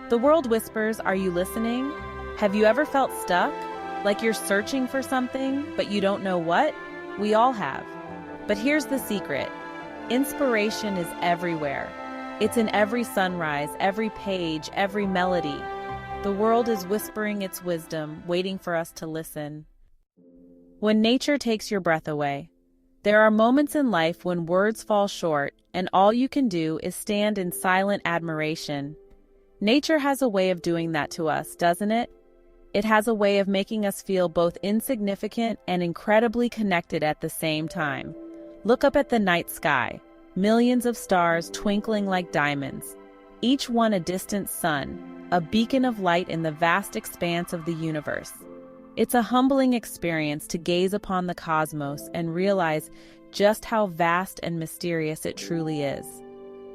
The world whispers, are you listening? Have you ever felt stuck? Like you're searching for something, but you don't know what? We all have. But here's the secret. Inspiration is everywhere. It's in every sunrise, every page, every melody. The world is whispering its wisdom, waiting for us to listen. When nature takes your breath away. There are moments in life when words fall short, and all you can do is stand in silent admiration. Nature has a way of doing that to us, doesn't it? It has a way of making us feel both insignificant and incredibly connected at the same time. Look up at the night sky, millions of stars twinkling like diamonds, each one a distant sun, a beacon of light in the vast expanse of the universe. It's a humbling experience to gaze upon the cosmos and realize just how vast and mysterious it truly is.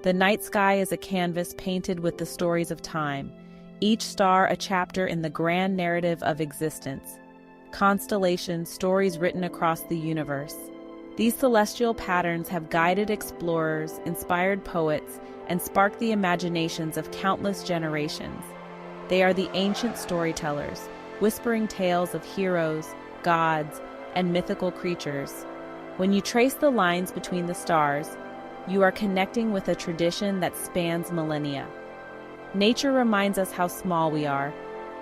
The night sky is a canvas painted with the stories of time, each star a chapter in the grand narrative of existence. Constellations, stories written across the universe. These celestial patterns have guided explorers, inspired poets, and sparked the imaginations of countless generations. They are the ancient storytellers, whispering tales of heroes, gods, and mythical creatures. When you trace the lines between the stars, you are connecting with a tradition that spans millennia. Nature reminds us how small we are,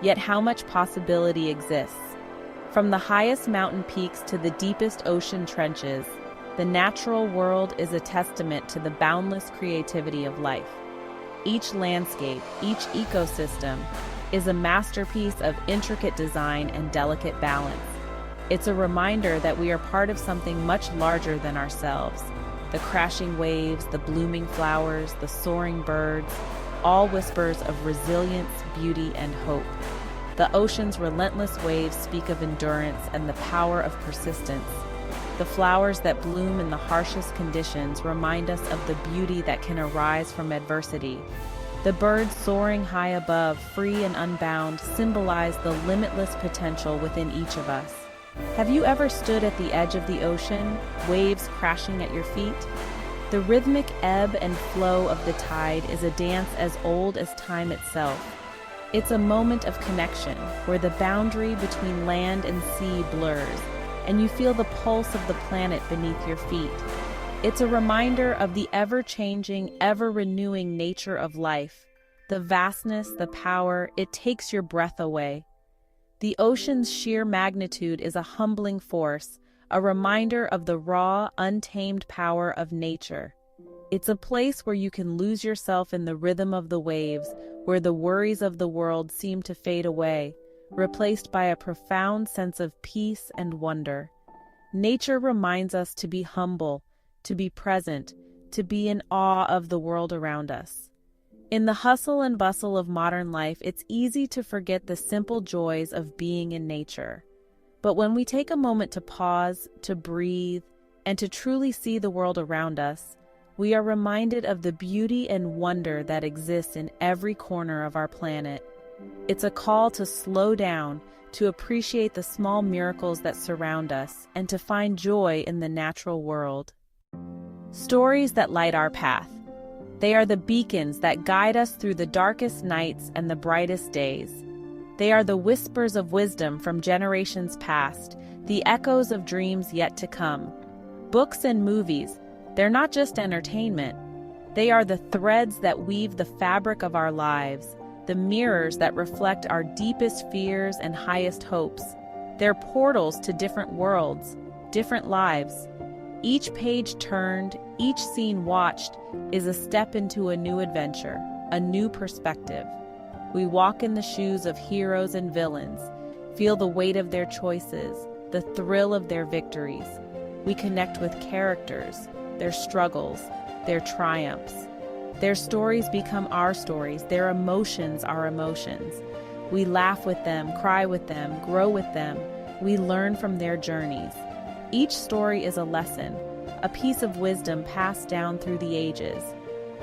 yet how much possibility exists. From the highest mountain peaks to the deepest ocean trenches, the natural world is a testament to the boundless creativity of life. Each landscape, each ecosystem, is a masterpiece of intricate design and delicate balance. It's a reminder that we are part of something much larger than ourselves. The crashing waves, the blooming flowers, the soaring birds, all whispers of resilience, beauty, and hope. The ocean's relentless waves speak of endurance and the power of persistence. The flowers that bloom in the harshest conditions remind us of the beauty that can arise from adversity. The birds soaring high above, free and unbound, symbolize the limitless potential within each of us. Have you ever stood at the edge of the ocean, waves crashing at your feet? The rhythmic ebb and flow of the tide is a dance as old as time itself. It's a moment of connection, where the boundary between land and sea blurs, and you feel the pulse of the planet beneath your feet. It's a reminder of the ever-changing, ever-renewing nature of life. The vastness, the power, it takes your breath away. The ocean's sheer magnitude is a humbling force, a reminder of the raw, untamed power of nature. It's a place where you can lose yourself in the rhythm of the waves, where the worries of the world seem to fade away, replaced by a profound sense of peace and wonder. Nature reminds us to be humble, to be present, to be in awe of the world around us. In the hustle and bustle of modern life, it's easy to forget the simple joys of being in nature. But when we take a moment to pause, to breathe, and to truly see the world around us, we are reminded of the beauty and wonder that exists in every corner of our planet. It's a call to slow down, to appreciate the small miracles that surround us, and to find joy in the natural world. Stories that light our path. They are the beacons that guide us through the darkest nights and the brightest days. They are the whispers of wisdom from generations past, the echoes of dreams yet to come. Books and movies, they're not just entertainment. They are the threads that weave the fabric of our lives, the mirrors that reflect our deepest fears and highest hopes. They're portals to different worlds, different lives. Each page turned, each scene watched, is a step into a new adventure, a new perspective. We walk in the shoes of heroes and villains, feel the weight of their choices, the thrill of their victories. We connect with characters, their struggles, their triumphs. Their stories become our stories, their emotions our emotions. We laugh with them, cry with them, grow with them. We learn from their journeys. Each story is a lesson, a piece of wisdom passed down through the ages.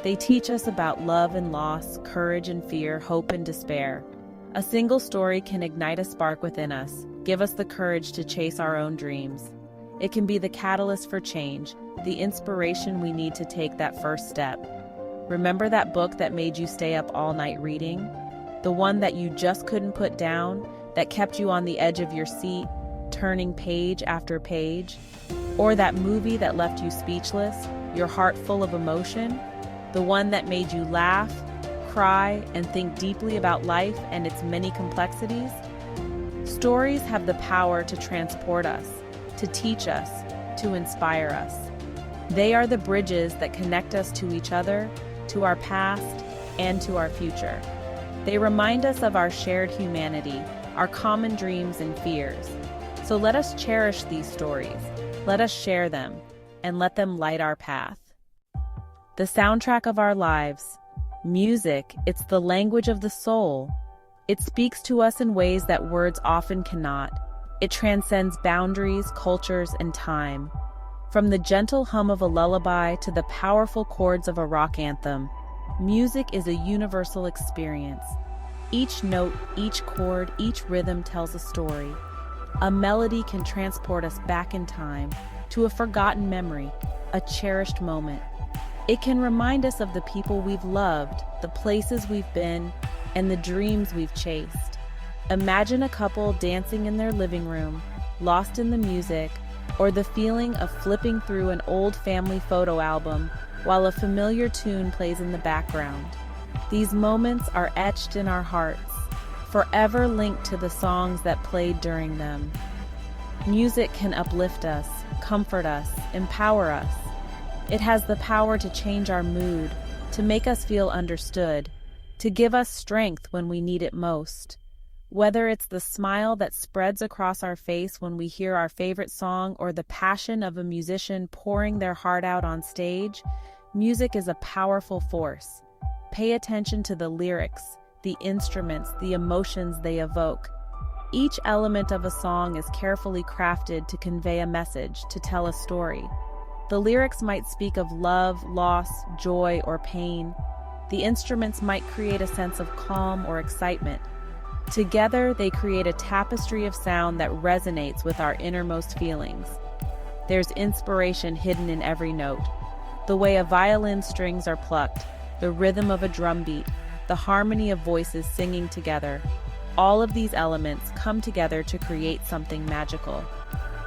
They teach us about love and loss, courage and fear, hope and despair. A single story can ignite a spark within us, give us the courage to chase our own dreams. It can be the catalyst for change, the inspiration we need to take that first step. Remember that book that made you stay up all night reading? the one that you just couldn't put down, that kept you on the edge of your seat, turning page after page? Or that movie that left you speechless, your heart full of emotion? The one that made you laugh, cry, and think deeply about life and its many complexities? Stories have the power to transport us, to teach us, to inspire us. They are the bridges that connect us to each other, to our past, and to our future. They remind us of our shared humanity, our common dreams and fears. So let us cherish these stories, let us share them, and let them light our path. The soundtrack of our lives. Music, it's the language of the soul. It speaks to us in ways that words often cannot. It transcends boundaries, cultures, and time. From the gentle hum of a lullaby to the powerful chords of a rock anthem, music is a universal experience. Each note, each chord, each rhythm tells a story. A melody can transport us back in time to a forgotten memory, a cherished moment. It can remind us of the people we've loved, the places we've been, and the dreams we've chased. Imagine a couple dancing in their living room, lost in the music, or the feeling of flipping through an old family photo album while a familiar tune plays in the background. These moments are etched in our hearts, forever linked to the songs that played during them. Music can uplift us, comfort us, empower us. It has the power to change our mood, to make us feel understood, to give us strength when we need it most. Whether it's the smile that spreads across our face when we hear our favorite song or the passion of a musician pouring their heart out on stage, music is a powerful force. Pay attention to the lyrics, the instruments, the emotions they evoke. Each element of a song is carefully crafted to convey a message, to tell a story. The lyrics might speak of love, loss, joy, or pain. The instruments might create a sense of calm or excitement. Together, they create a tapestry of sound that resonates with our innermost feelings. There's inspiration hidden in every note. The way a violin strings are plucked, the rhythm of a drum beat, the harmony of voices singing together. All of these elements come together to create something magical.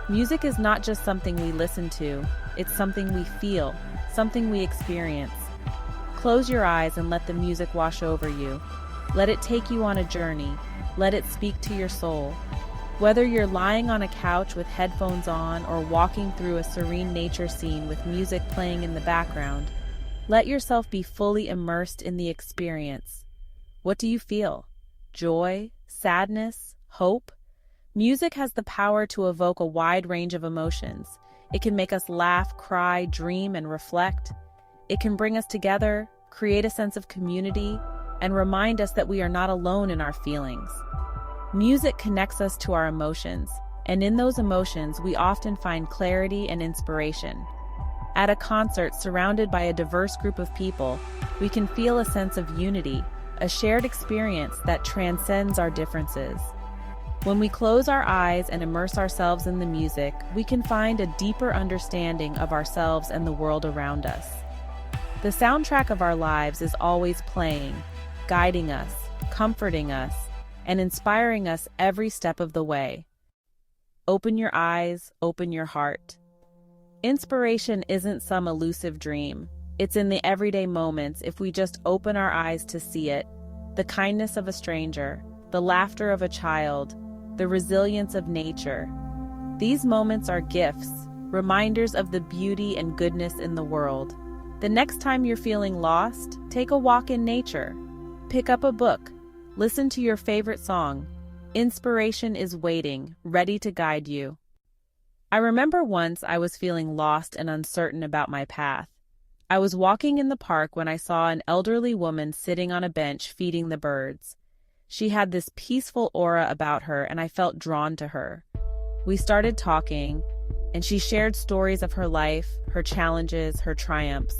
Music is not just something we listen to, it's something we feel, something we experience. Close your eyes and let the music wash over you. Let it take you on a journey. Let it speak to your soul. Whether you're lying on a couch with headphones on or walking through a serene nature scene with music playing in the background, let yourself be fully immersed in the experience. What do you feel? Joy? Sadness? Hope? Music has the power to evoke a wide range of emotions. It can make us laugh, cry, dream, and reflect. It can bring us together, create a sense of community, and remind us that we are not alone in our feelings. Music connects us to our emotions, and in those emotions, we often find clarity and inspiration. At a concert surrounded by a diverse group of people, we can feel a sense of unity, a shared experience that transcends our differences. When we close our eyes and immerse ourselves in the music, we can find a deeper understanding of ourselves and the world around us. The soundtrack of our lives is always playing, guiding us, comforting us, and inspiring us every step of the way. Open your eyes, open your heart. Inspiration isn't some elusive dream. It's in the everyday moments if we just open our eyes to see it. The kindness of a stranger, the laughter of a child, the resilience of nature. These moments are gifts, reminders of the beauty and goodness in the world. The next time you're feeling lost, take a walk in nature. Pick up a book. Listen to your favorite song. Inspiration is waiting, ready to guide you. I remember once I was feeling lost and uncertain about my path. I was walking in the park when I saw an elderly woman sitting on a bench feeding the birds. She had this peaceful aura about her, and I felt drawn to her. We started talking, and she shared stories of her life, her challenges, her triumphs.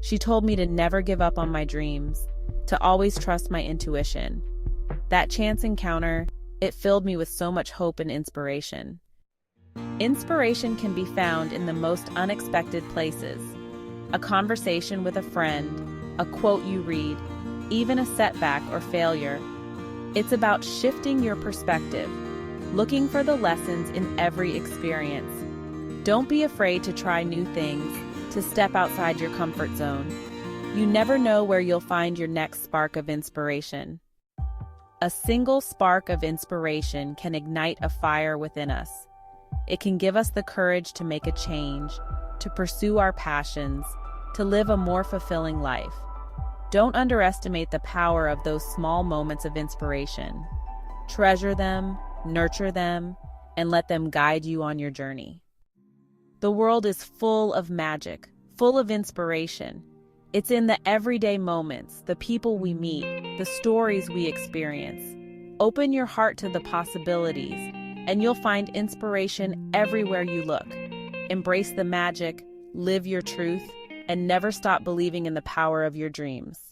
She told me to never give up on my dreams, to always trust my intuition. That chance encounter, it filled me with so much hope and inspiration. Inspiration can be found in the most unexpected places. A conversation with a friend, a quote you read, even a setback or failure. It's about shifting your perspective, looking for the lessons in every experience. Don't be afraid to try new things, to step outside your comfort zone. You never know where you'll find your next spark of inspiration. A single spark of inspiration can ignite a fire within us. It can give us the courage to make a change, to pursue our passions, to live a more fulfilling life. Don't underestimate the power of those small moments of inspiration. Treasure them, nurture them, and let them guide you on your journey. The world is full of magic, full of inspiration. It's in the everyday moments, the people we meet, the stories we experience. Open your heart to the possibilities, and you'll find inspiration everywhere you look. Embrace the magic, live your truth, and never stop believing in the power of your dreams.